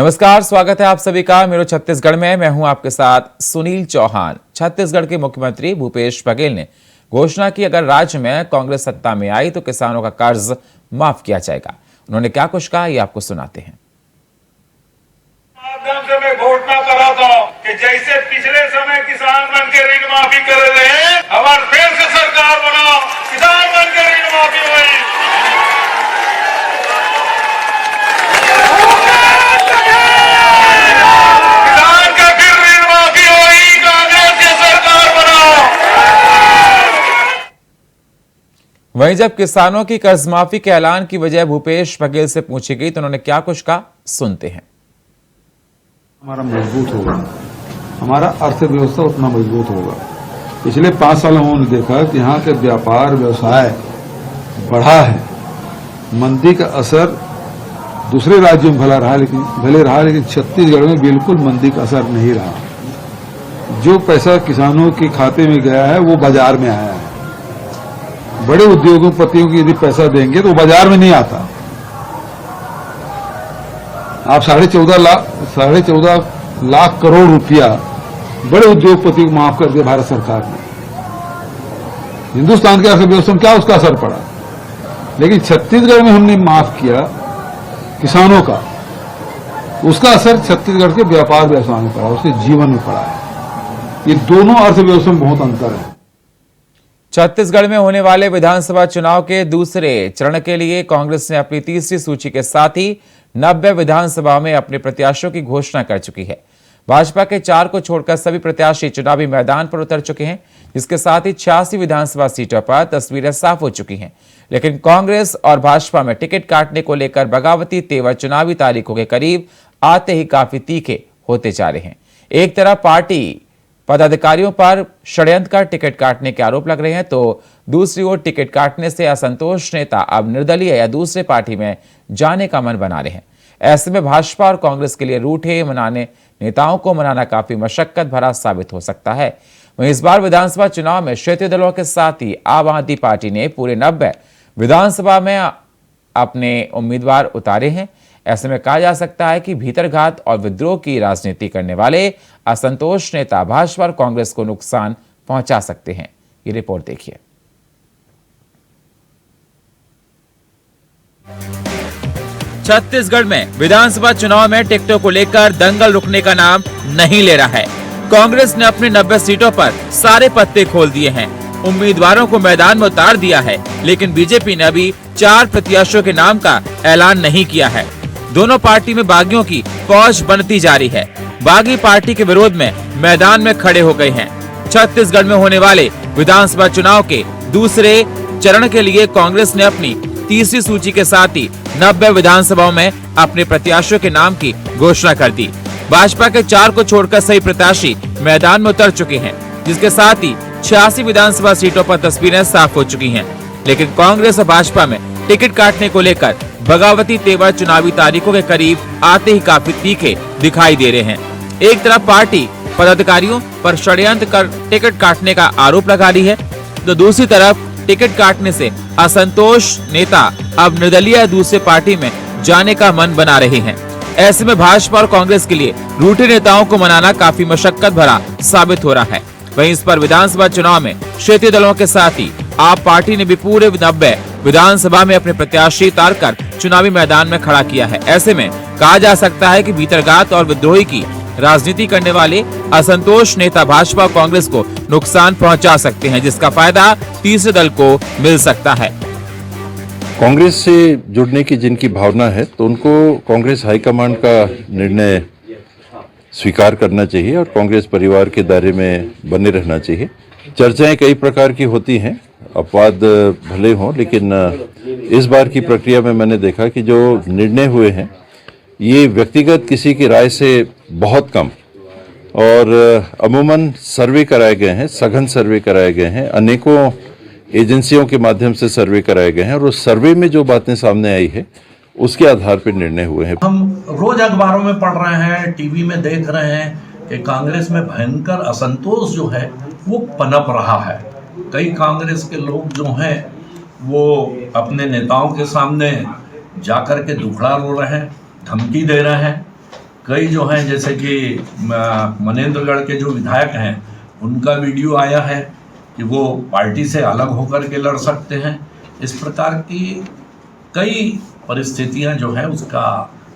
नमस्कार, स्वागत है आप सभी का मेरो छत्तीसगढ़ में। मैं हूं आपके साथ सुनील चौहान। छत्तीसगढ़ के मुख्यमंत्री भूपेश बघेल ने घोषणा की, अगर राज्य में कांग्रेस सत्ता में आई तो किसानों का कर्ज माफ किया जाएगा। उन्होंने क्या कुछ कहा, ये आपको सुनाते हैं। माध्यम से मैं घोषणा कर रहा था कि जैसे पिछले समय किसान बन के ऋण माफी कर रहे हैं, हमारे फिर से सरकार बनाओ, किसान बन के ऋण माफी हुई। किसान का फिर ऋण माफी हुई, कांग्रेस की सरकार बनाओ। वहीं जब किसानों की कर्ज माफी के ऐलान की वजह भूपेश बघेल से पूछी गई तो उन्होंने क्या कुछ कहा, सुनते हैं। हमारा मजबूत होगा, हमारा अर्थव्यवस्था उतना मजबूत होगा। पिछले 5 साल में उन्होंने देखा कि यहाँ के व्यापार व्यवसाय बढ़ा है। मंदी का असर दूसरे राज्यों में भले रहा, लेकिन छत्तीसगढ़ में बिल्कुल मंदी का असर नहीं रहा। जो पैसा किसानों के खाते में गया है वो बाजार में आया है। बड़े उद्योगपतियों को यदि पैसा देंगे तो वो बाजार में नहीं आता। आप 14.5 लाख करोड़ रुपया बड़े उद्योगपति को माफ कर दिया भारत सरकार ने। हिंदुस्तान के अर्थव्यवस्था में क्या उसका असर पड़ा, लेकिन छत्तीसगढ़ में हमने माफ किया किसानों का, उसका असर छत्तीसगढ़ के व्यापार व्यवसाय में पड़ा, उसके जीवन में पड़ा है। ये दोनों अर्थव्यवस्था में बहुत अंतर है। छत्तीसगढ़ में होने वाले विधानसभा चुनाव के दूसरे चरण के लिए कांग्रेस ने अपनी तीसरी सूची के साथ ही 90 विधानसभा में अपने प्रत्याशियों की घोषणा कर चुकी है। भाजपा के 4 को छोड़कर सभी प्रत्याशी चुनावी मैदान पर उतर चुके हैं, जिसके साथ ही 86 विधानसभा सीटों पर तस्वीरें साफ हो चुकी हैं। लेकिन कांग्रेस और भाजपा में टिकट काटने को लेकर बगावती तेवर चुनावी तारीखों के करीब आते ही काफी तीखे होते जा रहे हैं। एक तरफ पार्टी पदाधिकारियों पर षड्यंत्र कर टिकट काटने के आरोप लग रहे हैं, तो दूसरी ओर टिकट काटने से असंतोष नेता अब निर्दलीय या दूसरे पार्टी में जाने का मन बना रहे हैं। ऐसे में भाजपा और कांग्रेस के लिए रूठे मनाने नेताओं को मनाना काफी मशक्कत भरा साबित हो सकता है। वहीं इस बार विधानसभा चुनाव में क्षेत्रीय दलों के साथ ही आम आदमी पार्टी ने पूरे 90 विधानसभा में अपने उम्मीदवार उतारे हैं। ऐसे में कहा जा सकता है कि भीतरघात और विद्रोह की राजनीति करने वाले असंतोष नेता भाजपा और कांग्रेस को नुकसान पहुंचा सकते हैं। ये रिपोर्ट देखिए। छत्तीसगढ़ में विधानसभा चुनाव में टिकटों को लेकर दंगल रुकने का नाम नहीं ले रहा है। कांग्रेस ने अपनी 90 सीटों पर सारे पत्ते खोल दिए हैं, उम्मीदवारों को मैदान में उतार दिया है, लेकिन बीजेपी ने अभी 4 प्रत्याशियों के नाम का ऐलान नहीं किया है। दोनों पार्टी में बागियों की फौज बनती जा रही है। बागी पार्टी के विरोध में मैदान में खड़े हो गए हैं। छत्तीसगढ़ में होने वाले विधानसभा चुनाव के दूसरे चरण के लिए कांग्रेस ने अपनी तीसरी सूची के साथ ही 90 विधानसभाओं में अपने प्रत्याशियों के नाम की घोषणा कर दी। भाजपा के 4 को छोड़कर सही प्रत्याशी मैदान में उतर चुके हैं, जिसके साथ ही 86 विधानसभा सीटों पर तस्वीरें साफ हो चुकी हैं। लेकिन कांग्रेस और भाजपा में टिकट काटने को लेकर बगावती तेवर चुनावी तारीखों के करीब आते ही काफी तीखे दिखाई दे रहे हैं। एक तरफ पार्टी पदाधिकारियों पर षड्यंत्र कर टिकट काटने का आरोप लगा रही है, तो दूसरी तरफ टिकट काटने से असंतोष नेता अब निर्दलीय दूसरे पार्टी में जाने का मन बना रहे हैं। ऐसे में भाजपा और कांग्रेस के लिए रूठे नेताओं को मनाना काफी मशक्कत भरा साबित हो रहा है। वहीं इस पर विधानसभा चुनाव में क्षेत्रीय दलों के साथ ही आप पार्टी ने भी पूरे 90 विधानसभा में अपने प्रत्याशी उतारकर चुनावी मैदान में खड़ा किया है। ऐसे में कहा जा सकता है कि भीतरघात और विद्रोही की राजनीति करने वाले असंतोष नेता भाजपा और कांग्रेस को नुकसान पहुंचा सकते हैं, जिसका फायदा तीसरे दल को मिल सकता है। कांग्रेस से जुड़ने की जिनकी भावना है तो उनको कांग्रेस हाईकमांड का निर्णय स्वीकार करना चाहिए और कांग्रेस परिवार के दायरे में बने रहना चाहिए। चर्चाएं कई प्रकार की होती हैं, अपवाद भले हों, लेकिन इस बार की प्रक्रिया में मैंने देखा कि जो निर्णय हुए हैं ये व्यक्तिगत किसी की राय से बहुत कम और अमूमन सर्वे कराए गए हैं, सघन सर्वे कराए गए हैं, अनेकों एजेंसियों के माध्यम से सर्वे कराए गए हैं और उस सर्वे में जो बातें सामने आई है उसके आधार पर निर्णय हुए हैं। हम रोज अखबारों में पढ़ रहे हैं, टीवी में देख रहे हैं कि कांग्रेस में भयंकर असंतोष जो है वो पनप रहा है। कई कांग्रेस के लोग जो हैं वो अपने नेताओं के सामने जाकर के दुखड़ा रो रहे हैं, धमकी दे रहे हैं कई जो हैं जैसे कि मनेंद्रगढ़ के जो विधायक हैं उनका वीडियो आया है कि वो पार्टी से अलग होकर के लड़ सकते हैं। इस प्रकार की कई परिस्थितियां जो है उसका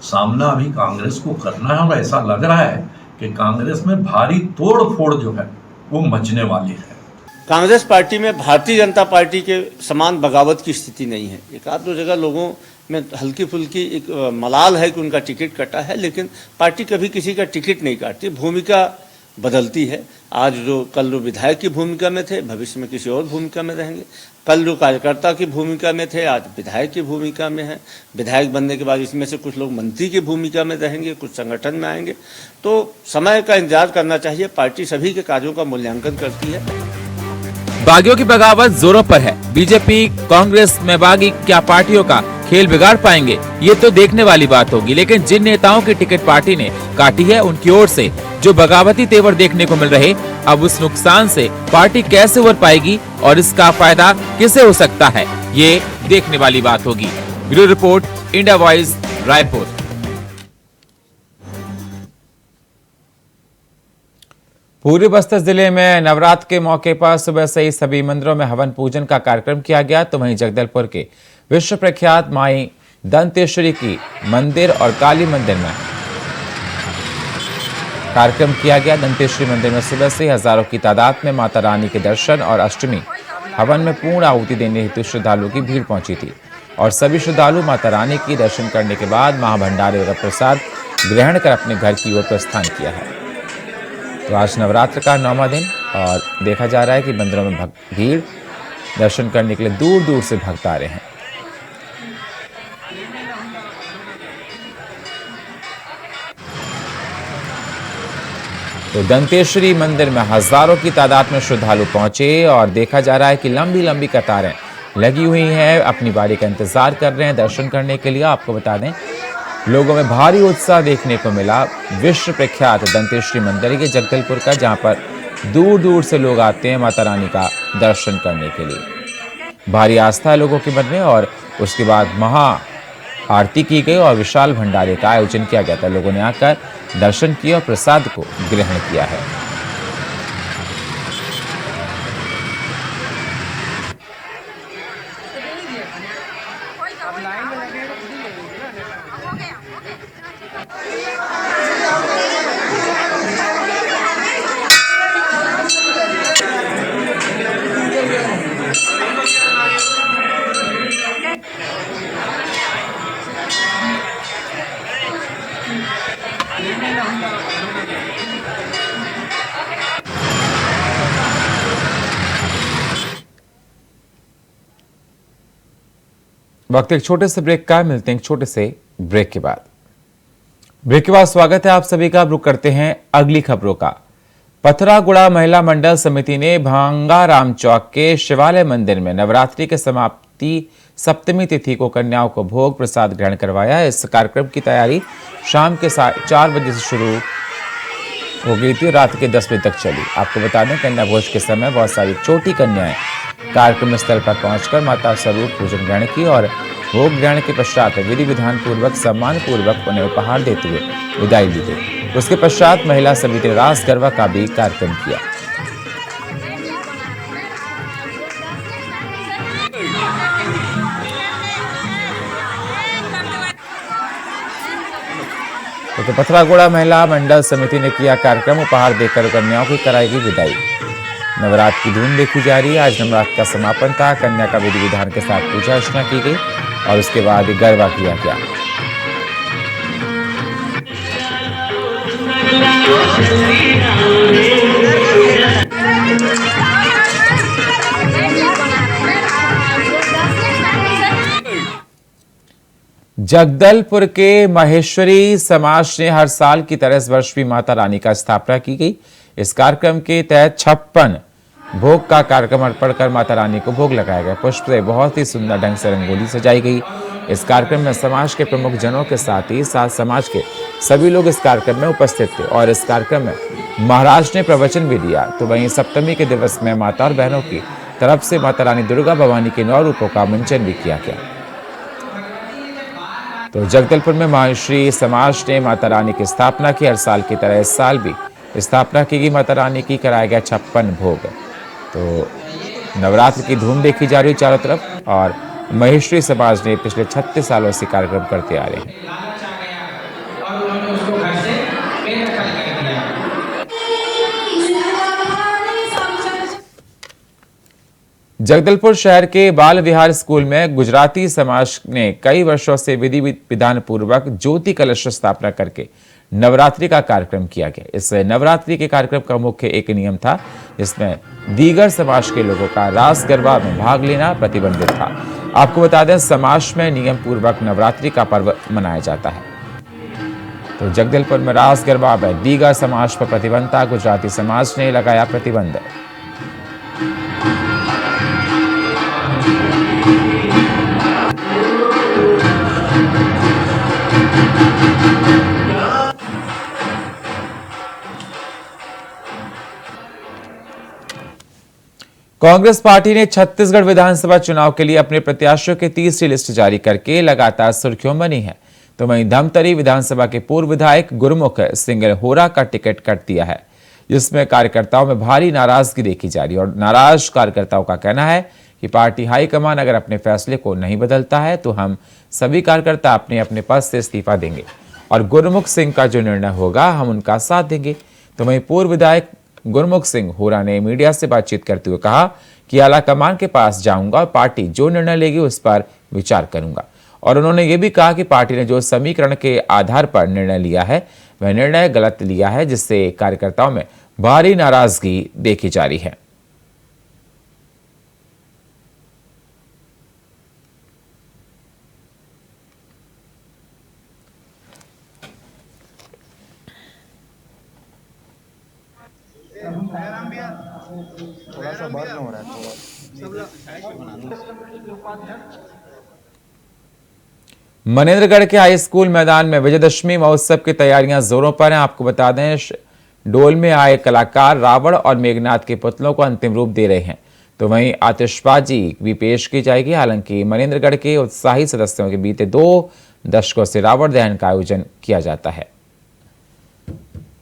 सामना अभी कांग्रेस को करना है और ऐसा लग रहा है कि कांग्रेस में भारी तोड़ फोड़ जो है वो मचने वाली है। कांग्रेस पार्टी में भारतीय जनता पार्टी के समान बगावत की स्थिति नहीं है। एक आध दो जगह लोगों में हल्की फुल्की एक मलाल है कि उनका टिकट कटा है, लेकिन पार्टी कभी किसी का टिकट नहीं काटती, भूमिका बदलती है। आज कल जो विधायक की भूमिका में थे, भविष्य में किसी और भूमिका में रहेंगे। कल जो कार्यकर्ता की भूमिका में थे, आज विधायक की भूमिका में हैं। विधायक बनने के बाद इसमें से कुछ लोग मंत्री की भूमिका में रहेंगे, कुछ संगठन में आएंगे। तो समय का इंतजार करना चाहिए। पार्टी सभी के कार्यों का मूल्यांकन करती है। बागियों की बगावत जोरों पर है। बीजेपी कांग्रेस में बागी क्या पार्टियों का खेल बिगाड़ पाएंगे, ये तो देखने वाली बात होगी। लेकिन जिन नेताओं की टिकट पार्टी ने काटी है, उनकी ओर से जो बगावती तेवर देखने को मिल रहे, अब उस नुकसान से पार्टी कैसे उबर पाएगी और इसका फायदा किसे हो सकता है, ये देखने वाली बात होगी। Bureau report, India voice, Raipur. पूर्वी बस्तर जिले में नवरात्र के मौके पर सुबह से ही सभी मंदिरों में हवन पूजन का कार्यक्रम किया गया। तो वहीं जगदलपुर के विश्व प्रख्यात माई दंतेश्वरी की मंदिर और काली मंदिर में कार्यक्रम किया गया। दंतेश्वरी मंदिर में सुबह से हजारों की तादाद में माता रानी के दर्शन और अष्टमी हवन में पूर्ण आहुति देने हेतु श्रद्धालुओं की भीड़ पहुंची थी और सभी श्रद्धालु माता रानी की दर्शन करने के बाद महाभंडारे और प्रसाद ग्रहण कर अपने घर की ओर प्रस्थान किया है। तो आज नवरात्र का 9वां दिन और देखा जा रहा है कि मंदिरों में भीड़ दर्शन करने के लिए दूर दूर से भक्त आ रहे हैं। तो दंतेश्वरी मंदिर में हजारों की तादाद में श्रद्धालु पहुंचे और देखा जा रहा है कि लंबी लंबी कतारें लगी हुई हैं, अपनी बारी का इंतजार कर रहे हैं दर्शन करने के लिए। आपको बता दें, लोगों में भारी उत्साह देखने को मिला विश्व प्रख्यात दंतेश्वरी मंदिर के जगदलपुर का, जहां पर दूर दूर से लोग आते हैं माता रानी का दर्शन करने के लिए। भारी आस्था है लोगों के मन में और उसके बाद महा आरती की गई और विशाल भंडारे का आयोजन किया गया था। लोगों ने आकर दर्शन किया और प्रसाद को ग्रहण किया है। वक्त एक छोटे से ब्रेक का, मिलते हैं एक छोटे से ब्रेक के बाद। स्वागत है आप सभी का। रुक करते हैं अगली खबरों का। पथरागुड़ा महिला मंडल समिति ने भांगाराम चौक के शिवालय मंदिर में नवरात्रि के समाप्ति सप्तमी तिथि को कन्याओं को भोग प्रसाद ग्रहण करवाया। इस कार्यक्रम की तैयारी शाम के 4 बजे से शुरू हो गई थी, रात के 10 बजे तक चली। आपको बता दें, कन्या भोज के समय बहुत सारी छोटी कन्याएं कार्यक्रम स्थल पर पहुंचकर माता स्वरूप पूजन ग्रहण की और भोग ग्रहण के पश्चात विधि विधान पूर्वक सम्मान पूर्वक उन्हें उपहार देते हुए विदाई दी गई। उसके पश्चात महिला समिति ने रास गरबा का भी कार्यक्रम किया। तो पथरागुड़ा महिला मंडल समिति ने किया कार्यक्रम, उपहार देकर कन्याओं की कराई गई विदाई। नवरात्र की धूम देखी जा रही है। आज नवरात्र का समापन था। कन्या का विधि विधान के साथ पूजा अर्चना की गई और उसके बाद गरबा किया गया। जगदलपुर के महेश्वरी समाज ने हर साल की तरह इस वर्ष भी माता रानी का स्थापना की गई। इस कार्यक्रम के तहत 56 भोग का कार्यक्रम अर्पण कर माता रानी को भोग लगाया गया। पुष्प से बहुत ही सुंदर ढंग से रंगोली सजाई गई। इस कार्यक्रम में समाज के प्रमुख जनों के साथ ही समाज के सभी लोग इस कार्यक्रम में उपस्थित थे और इस कार्यक्रम में महाराज ने प्रवचन भी दिया। तो वहीं सप्तमी के दिवस में माता और बहनों की तरफ से माता रानी दुर्गा भवानी के 9 रूपों का मंचन भी किया गया। तो जगदलपुर में महर्षि समाज ने माता रानी की स्थापना की। हर साल की तरह इस साल भी स्थापना की गई माता रानी की, कराया गया 56 भोग। तो नवरात्र की धूम देखी जा रही है चारों तरफ और महर्षि समाज ने पिछले 36 सालों से कार्यक्रम करते आ रहे हैं। जगदलपुर शहर के बाल विहार स्कूल में गुजराती समाज ने कई वर्षों से विधि विधान पूर्वक ज्योति कलश स्थापना करके नवरात्रि का कार्यक्रम किया गया। इस नवरात्रि के कार्यक्रम का मुख्य एक नियम था, जिसमें दीगर समाज के लोगों का रास गरबा में भाग लेना प्रतिबंधित था। आपको बता दें, समाज में नियम पूर्वक नवरात्रि का पर्व मनाया जाता है। तो जगदलपुर में रास गरबा में दीगर समाज पर प्रतिबंध था। गुजराती समाज ने लगाया प्रतिबंध। कांग्रेस पार्टी ने छत्तीसगढ़ विधानसभा चुनाव के लिए अपने प्रत्याशियों की तीसरी लिस्ट जारी करके लगातार सुर्खियों बनी है। तो वहीं धमतरी विधानसभा के पूर्व विधायक गुरमुख सिंह होरा का टिकट कट दिया है, जिसमें कार्यकर्ताओं में भारी नाराजगी देखी जा रही है। और नाराज कार्यकर्ताओं का कहना है कि पार्टी हाईकमान अगर अपने फैसले को नहीं बदलता है तो हम सभी कार्यकर्ता अपने अपने पद से इस्तीफा देंगे और गुरमुख सिंह का जो निर्णय होगा हम उनका साथ देंगे। तो वहीं पूर्व विधायक गुरमुख सिंह होरा ने मीडिया से बातचीत करते हुए कहा कि आला कमान के पास जाऊंगा और पार्टी जो निर्णय लेगी उस पर विचार करूंगा। और उन्होंने ये भी कहा कि पार्टी ने जो समीकरण के आधार पर निर्णय लिया है वह निर्णय गलत लिया है, जिससे कार्यकर्ताओं में भारी नाराजगी देखी जा रही है। मनेन्द्रगढ़ के हाई स्कूल मैदान में विजयदशमी महोत्सव की तैयारियां जोरों पर हैं। आपको बता दें, डोल में आए कलाकार रावण और मेघनाथ के पुतलों को अंतिम रूप दे रहे हैं। तो वहीं आतिशबाजी भी पेश की जाएगी। हालांकि मनेन्द्रगढ़ के उत्साही सदस्यों के बीते 2 दशकों से रावण दहन का आयोजन किया जाता है।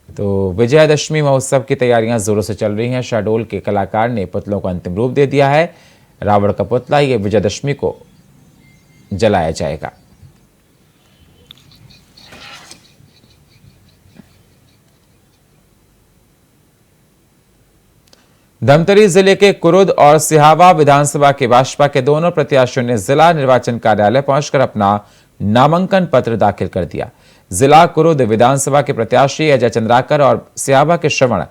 तो विजयदशमी महोत्सव की तैयारियां जोरों से चल रही हैं। शहडोल के कलाकार ने पुतलों को अंतिम रूप दे दिया है। रावण का पुतला ये विजयदशमी को जलाया जाएगा। धमतरी जिले के कुरुद और सिहावा विधानसभा के भाजपा के दोनों प्रत्याशियों ने जिला निर्वाचन कार्यालय पहुंचकर अपना नामांकन पत्र दाखिल कर दिया। जिला कुरुद विधानसभा के प्रत्याशी अजय चंद्राकर और सिहावा के श्रवण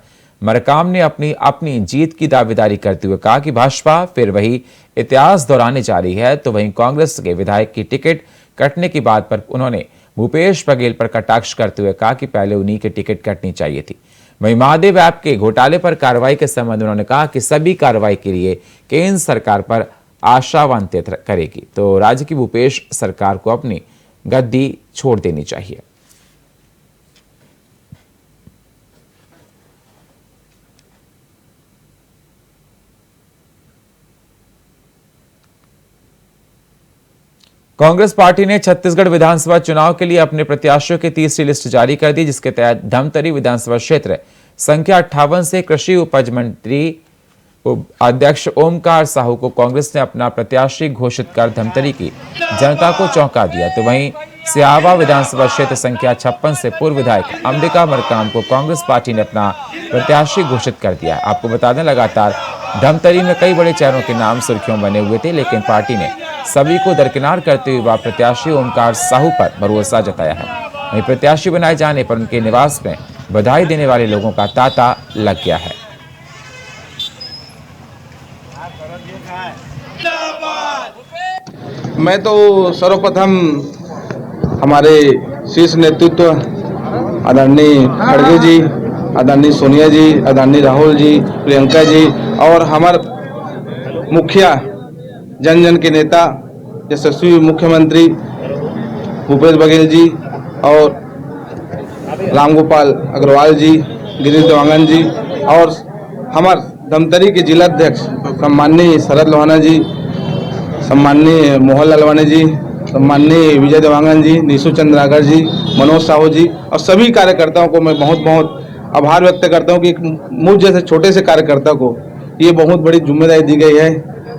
मरकाम ने अपनी जीत की दावेदारी करते हुए कहा कि भाजपा फिर वही इतिहास दोहराने जा रही है। तो वहीं कांग्रेस के विधायक की टिकट कटने की बात पर उन्होंने भूपेश बघेल पर कटाक्ष करते हुए कहा कि पहले उन्हीं की टिकट कटनी चाहिए थी। वहीं महादेव ऐप के घोटाले पर कार्रवाई के संबंध में उन्होंने कहा कि सभी कार्रवाई के लिए केंद्र सरकार पर आशावांतित करेगी। तो राज्य की भूपेश सरकार को अपनी गद्दी छोड़ देनी चाहिए। कांग्रेस पार्टी ने छत्तीसगढ़ विधानसभा चुनाव के लिए अपने प्रत्याशियों की तीसरी लिस्ट जारी कर दी, जिसके तहत धमतरी विधानसभा क्षेत्र संख्या 58 से कृषि उपज मंत्री अध्यक्ष ओमकार साहू को कांग्रेस ने अपना प्रत्याशी घोषित कर धमतरी की जनता को चौंका दिया। तो वहीं सिहावा विधानसभा क्षेत्र संख्या 56 से पूर्व विधायक अंबिका मरकाम को कांग्रेस पार्टी ने अपना प्रत्याशी घोषित कर दिया। आपको बता दें, लगातार धमतरी में कई बड़े चेहरों के नाम सुर्खियों बने हुए थे, लेकिन पार्टी ने सभी को दरकिनार करते हुए प्रत्याशी ओमकार साहू पर भरोसा जताया है। वहीं प्रत्याशी बनाए जाने पर उनके निवास में बधाई देने वाले लोगों का तांता लग गया है। मैं तो सर्वप्रथम हमारे शीर्ष नेतृत्व आदरणीय खड़गे जी, आदरणीय सोनिया जी, आदरणीय राहुल जी, प्रियंका जी और हमारे मुखिया जन जन के नेता यशस्वी मुख्यमंत्री भूपेश बघेल जी और रामगोपाल अग्रवाल जी, गिरीश देवांगन जी और हमारे धमतरी के जिलाध्यक्ष सम्माननीय शरद लोहाना जी, सम्माननीय मोहन लालवानी जी माननीय विजय देवांगन जी, निशु चंद्राकर जी, मनोज साहू जी और सभी कार्यकर्ताओं को मैं बहुत बहुत आभार व्यक्त करता हूं कि मुझ जैसे छोटे से कार्यकर्ता को ये बहुत बड़ी जिम्मेदारी दी गई है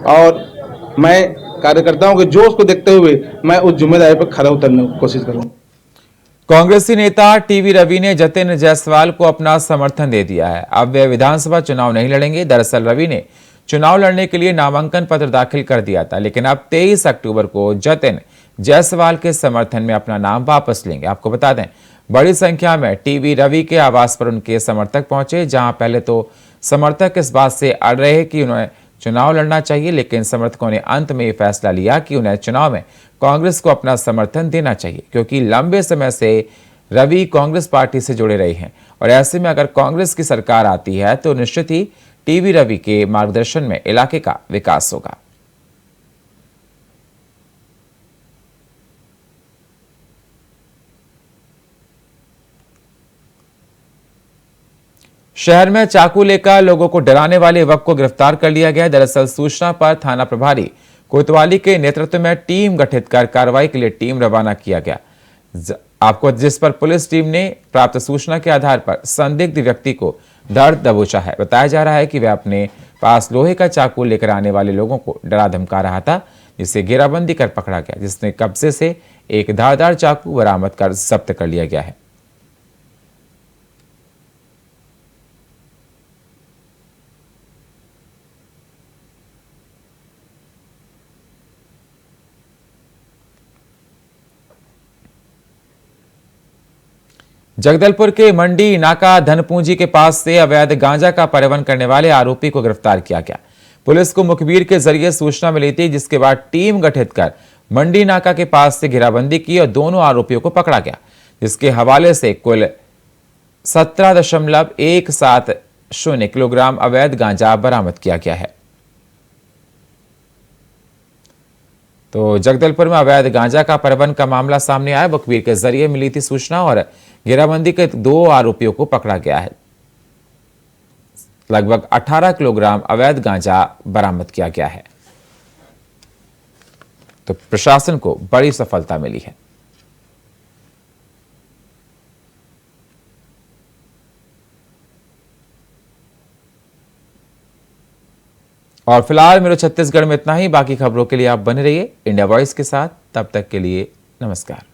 और मैं कार्यकर्ताओं के जोश को देखते हुए मैं उस जिम्मेदारी पर खरा उतरने की कोशिश करूंगा। कांग्रेसी नेता टीवी रवि ने जतिन जायसवाल को अपना समर्थन दे दिया है। अब वे विधानसभा चुनाव नहीं लड़ेंगे। दरअसल रवि ने चुनाव लड़ने के लिए नामांकन पत्र दाखिल कर दिया था, लेकिन अब 23 अक्टूबर को जतिन जायसवाल के समर्थन में अपना नाम वापस लेंगे। आपको बता दें, बड़ी संख्या में टीवी रवि के आवास पर उनके समर्थक पहुंचे, जहां पहले तो समर्थक इस बात से अड़ रहे कि उन्हें चुनाव लड़ना चाहिए, लेकिन समर्थकों ने अंत में यह फैसला लिया कि उन्हें चुनाव में कांग्रेस को अपना समर्थन देना चाहिए, क्योंकि लंबे समय से रवि कांग्रेस पार्टी से जुड़े रहे हैं और ऐसे में अगर कांग्रेस की सरकार आती है तो निश्चित ही टीवी रवि के मार्गदर्शन में इलाके का विकास होगा। शहर में चाकू लेकर लोगों को डराने वाले युवक को गिरफ्तार कर लिया गया। दरअसल सूचना पर थाना प्रभारी कोतवाली के नेतृत्व में टीम गठित कर कार्रवाई के लिए टीम रवाना किया गया। आपको जिस पर पुलिस टीम ने प्राप्त सूचना के आधार पर संदिग्ध व्यक्ति को धर दबोचा है। बताया जा रहा है कि वह अपने पास लोहे का चाकू लेकर आने वाले लोगों को डरा धमका रहा था, जिसे घेराबंदी कर पकड़ा गया, जिसने कब्जे से एक धारदार चाकू बरामद कर जब्त कर लिया गया है। जगदलपुर के मंडी नाका धनपूंजी के पास से अवैध गांजा का परिवहन करने वाले आरोपी को गिरफ्तार किया गया। पुलिस को मुखबिर के जरिए सूचना मिली थी, जिसके बाद टीम गठित कर मंडी नाका के पास से घेराबंदी की और दोनों आरोपियों को पकड़ा गया, जिसके हवाले से कुल 17.170 किलोग्राम अवैध गांजा बरामद किया गया है। तो जगदलपुर में अवैध गांजा का परिवहन का मामला सामने आया। मुखबिर के जरिए मिली थी सूचना और घेराबंदी के 2 आरोपियों को पकड़ा गया है। लगभग 18 किलोग्राम अवैध गांजा बरामद किया गया है। तो प्रशासन को बड़ी सफलता मिली है। और फिलहाल मेरे छत्तीसगढ़ में इतना ही। बाकी खबरों के लिए आप बने रहिए इंडिया वॉइस के साथ। तब तक के लिए नमस्कार।